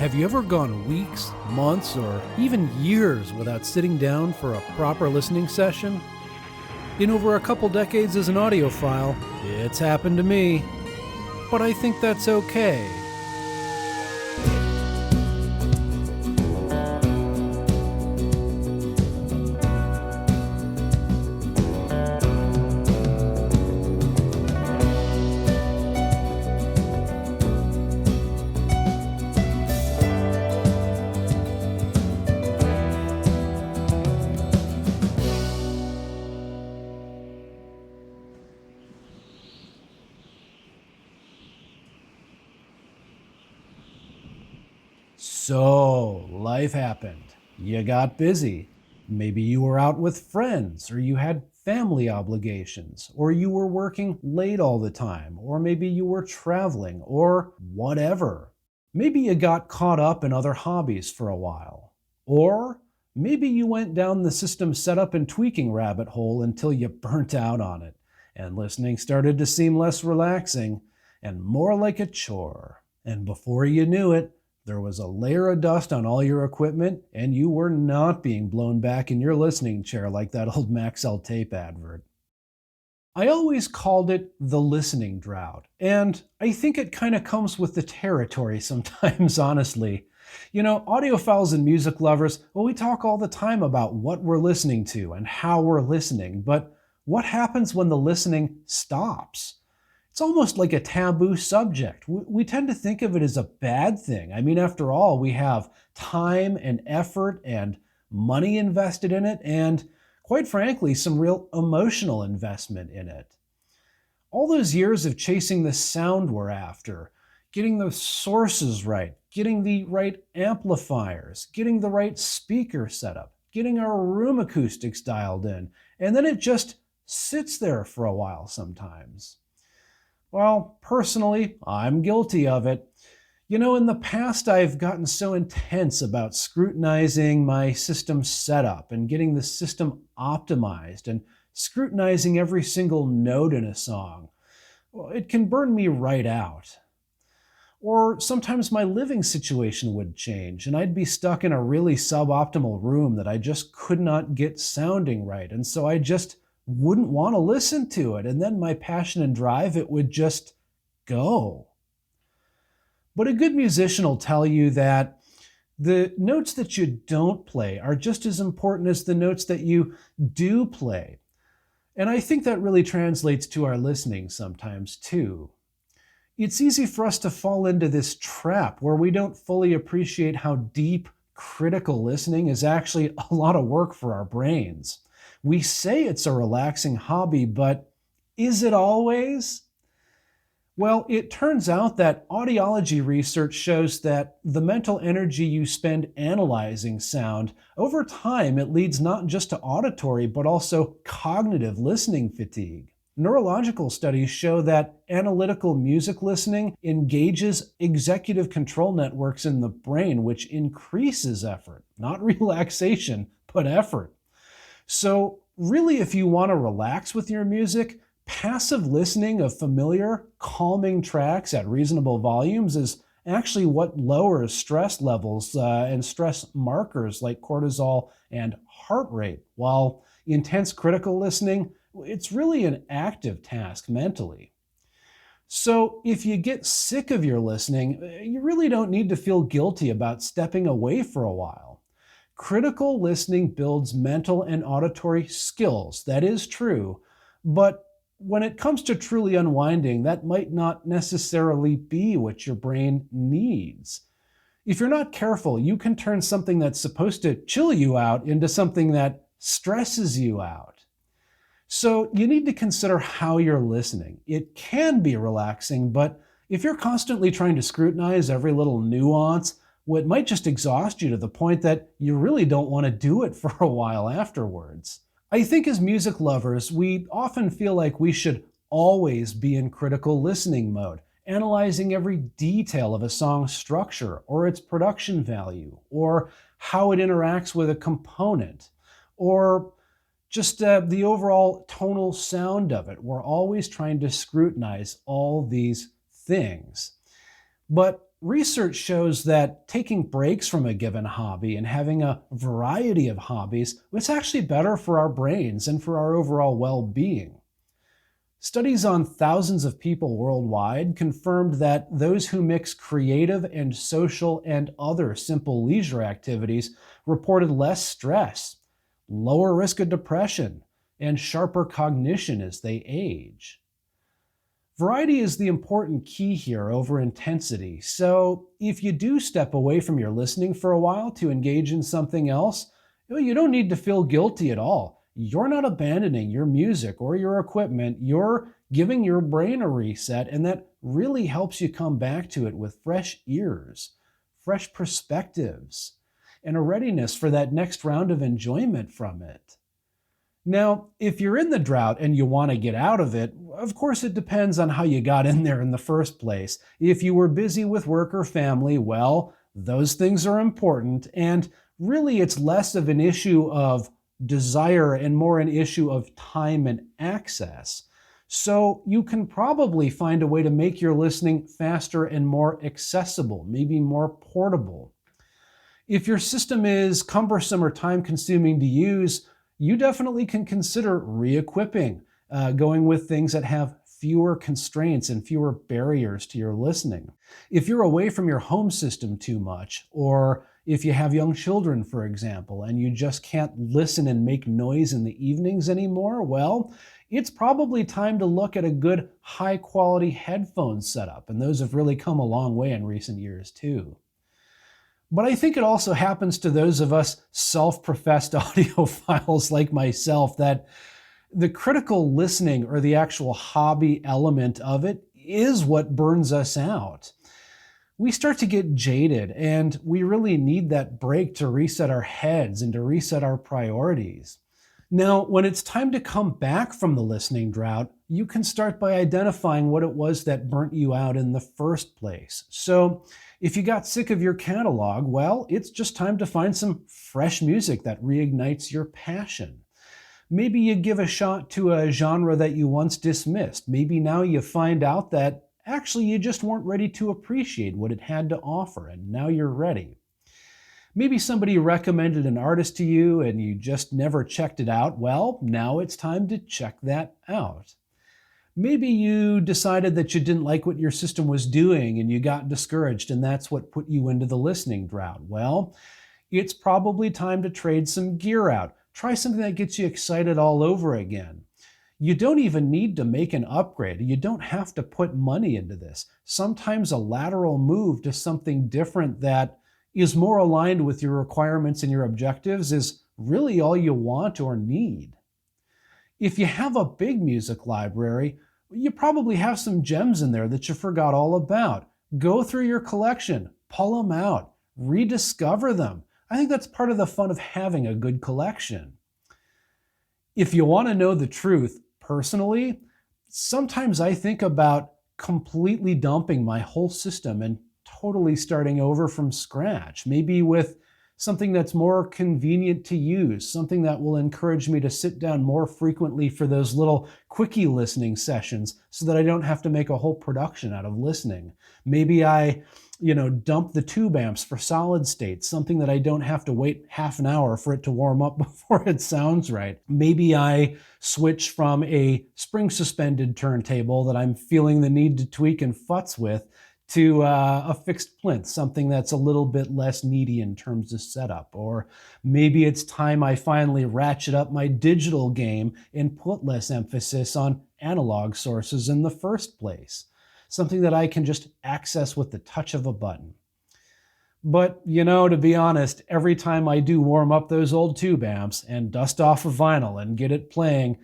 Have you ever gone weeks, months, or even years without sitting down for a proper listening session? In over a couple decades as an audiophile, it's happened to me. But I think that's okay. So, life happened. You got busy. Maybe you were out with friends, or you had family obligations, or you were working late all the time, or maybe you were traveling, or whatever. Maybe you got caught up in other hobbies for a while. Or maybe you went down the system setup and tweaking rabbit hole until you burnt out on it, and listening started to seem less relaxing and more like a chore. And before you knew it, there was a layer of dust on all your equipment, and you were not being blown back in your listening chair like that old MkII tape advert. I always called it the listening drought, and I think it kind of comes with the territory sometimes, honestly. You know, audiophiles and music lovers, well, we talk all the time about what we're listening to and how we're listening, but what happens when the listening stops? It's almost like a taboo subject. We tend to think of it as a bad thing. I mean, after all, we have time and effort and money invested in it, and quite frankly, some real emotional investment in it. All those years of chasing the sound we're after, getting the sources right, getting the right amplifiers, getting the right speaker setup, getting our room acoustics dialed in, and then it just sits there for a while sometimes. Well, personally, I'm guilty of it. You know, in the past, I've gotten so intense about scrutinizing my system setup and getting the system optimized and scrutinizing every single note in a song. Well, it can burn me right out. Or sometimes my living situation would change and I'd be stuck in a really suboptimal room that I just could not get sounding right. And so I just wouldn't want to listen to it, and then my passion and drive, it would just go. But a good musician will tell you that the notes that you don't play are just as important as the notes that you do play. And I think that really translates to our listening sometimes too. It's easy for us to fall into this trap where we don't fully appreciate how deep critical listening is actually a lot of work for our brains. We say it's a relaxing hobby, but is it always? Well, it turns out that audiology research shows that the mental energy you spend analyzing sound, over time it leads not just to auditory, but also cognitive listening fatigue. Neurological studies show that analytical music listening engages executive control networks in the brain, which increases effort, not relaxation, but effort. So really, if you want to relax with your music, passive listening of familiar, calming tracks at reasonable volumes is actually what lowers stress levels and stress markers like cortisol and heart rate, while intense critical listening, it's really an active task mentally. So if you get sick of your listening, you really don't need to feel guilty about stepping away for a while. Critical listening builds mental and auditory skills. That is true. But when it comes to truly unwinding, that might not necessarily be what your brain needs. If you're not careful, you can turn something that's supposed to chill you out into something that stresses you out. So you need to consider how you're listening. It can be relaxing, but if you're constantly trying to scrutinize every little nuance, well, it might just exhaust you to the point that you really don't want to do it for a while afterwards. I think as music lovers, we often feel like we should always be in critical listening mode, analyzing every detail of a song's structure or its production value, or how it interacts with a component, or just the overall tonal sound of it. We're always trying to scrutinize all these things. But Research shows that taking breaks from a given hobby and having a variety of hobbies, it's actually better for our brains and for our overall well-being. Studies on thousands of people worldwide confirmed that those who mix creative and social and other simple leisure activities reported less stress, lower risk of depression, and sharper cognition as they age. Variety is the important key here over intensity, so if you do step away from your listening for a while to engage in something else, you don't need to feel guilty at all. You're not abandoning your music or your equipment. You're giving your brain a reset, and that really helps you come back to it with fresh ears, fresh perspectives, and a readiness for that next round of enjoyment from it. Now, if you're in the drought and you want to get out of it, of course it depends on how you got in there in the first place. If you were busy with work or family, well, those things are important, and really it's less of an issue of desire and more an issue of time and access. So you can probably find a way to make your listening faster and more accessible, maybe more portable. If your system is cumbersome or time-consuming to use, you definitely can consider re-equipping, going with things that have fewer constraints and fewer barriers to your listening. If you're away from your home system too much, or if you have young children, for example, and you just can't listen and make noise in the evenings anymore, well, it's probably time to look at a good high-quality headphone setup, and those have really come a long way in recent years too. But I think it also happens to those of us self-professed audiophiles like myself that the critical listening or the actual hobby element of it is what burns us out. We start to get jaded, and we really need that break to reset our heads and to reset our priorities. Now, when it's time to come back from the listening drought, you can start by identifying what it was that burnt you out in the first place. So, if you got sick of your catalog, well, it's just time to find some fresh music that reignites your passion. Maybe you give a shot to a genre that you once dismissed. Maybe now you find out that actually you just weren't ready to appreciate what it had to offer, and now you're ready. Maybe somebody recommended an artist to you and you just never checked it out. Well, now it's time to check that out. Maybe you decided that you didn't like what your system was doing and you got discouraged, and that's what put you into the listening drought. Well, it's probably time to trade some gear out. Try something that gets you excited all over again. You don't even need to make an upgrade. You don't have to put money into this. Sometimes a lateral move to something different that is more aligned with your requirements and your objectives is really all you want or need. If you have a big music library, you probably have some gems in there that you forgot all about. Go through your collection, pull them out, rediscover them. I think that's part of the fun of having a good collection. If you want to know the truth, personally, sometimes I think about completely dumping my whole system and totally starting over from scratch, maybe with something that's more convenient to use, something that will encourage me to sit down more frequently for those little quickie listening sessions so that I don't have to make a whole production out of listening. Maybe I, dump the tube amps for solid state, something that I don't have to wait half an hour for it to warm up before it sounds right. Maybe I switch from a spring suspended turntable that I'm feeling the need to tweak and futz with to a fixed plinth, something that's a little bit less needy in terms of setup. Or maybe it's time I finally ratchet up my digital game and put less emphasis on analog sources in the first place, something that I can just access with the touch of a button. But, to be honest, every time I do warm up those old tube amps and dust off a vinyl and get it playing,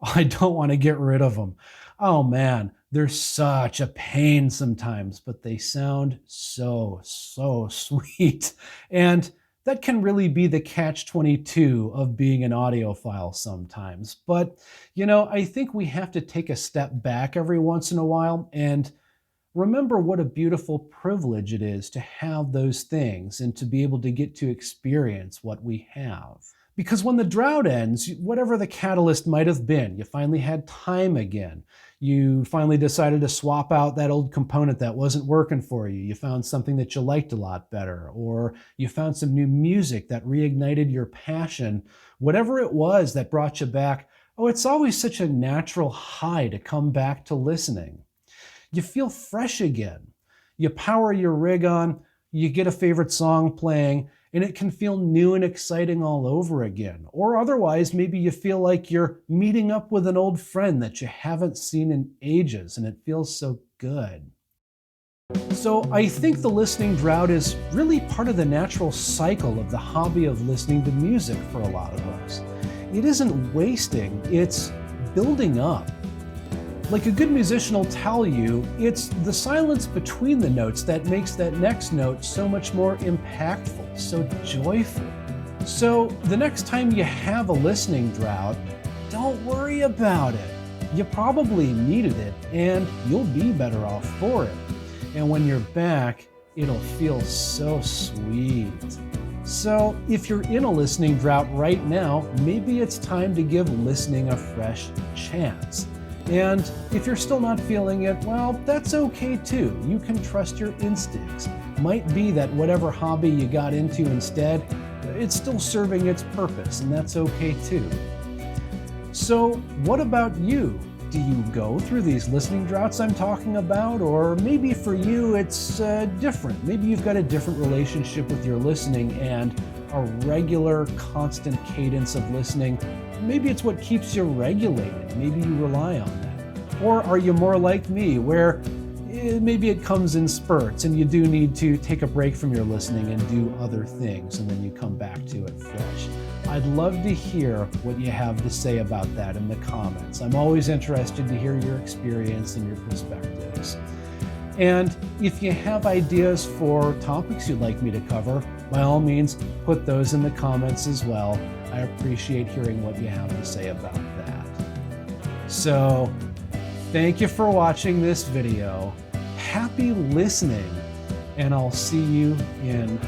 I don't want to get rid of them. Oh man, they're such a pain sometimes, but they sound so sweet. And that can really be the catch-22 of being an audiophile sometimes. But, I think we have to take a step back every once in a while and remember what a beautiful privilege it is to have those things and to be able to get to experience what we have. Because when the drought ends, whatever the catalyst might have been, you finally had time again. You finally decided to swap out that old component that wasn't working for you. You found something that you liked a lot better, or you found some new music that reignited your passion. Whatever it was that brought you back, oh, it's always such a natural high to come back to listening. You feel fresh again. You power your rig on, you get a favorite song playing, and it can feel new and exciting all over again. Or otherwise, maybe you feel like you're meeting up with an old friend that you haven't seen in ages, and it feels so good. So I think the listening drought is really part of the natural cycle of the hobby of listening to music for a lot of us. It isn't wasting, it's building up. Like a good musician will tell you, it's the silence between the notes that makes that next note so much more impactful, so joyful. So the next time you have a listening drought, don't worry about it. You probably needed it, and you'll be better off for it. And when you're back, it'll feel so sweet. So if you're in a listening drought right now, maybe it's time to give listening a fresh chance. And if you're still not feeling it, well, that's okay too. You can trust your instincts. Might be that whatever hobby you got into instead, it's still serving its purpose, and that's okay too. So what about you? Do you go through these listening droughts I'm talking about? Or maybe for you it's different. Maybe you've got a different relationship with your listening, and a regular, constant cadence of listening, maybe it's what keeps you regulated. Maybe you rely on that. Or are you more like me, where maybe it comes in spurts and you do need to take a break from your listening and do other things, and then you come back to it fresh? I'd love to hear what you have to say about that in the comments. I'm always interested to hear your experience and your perspectives. And if you have ideas for topics you'd like me to cover, by all means, put those in the comments as well. I appreciate hearing what you have to say about that. So, thank you for watching this video. Happy listening, and I'll see you in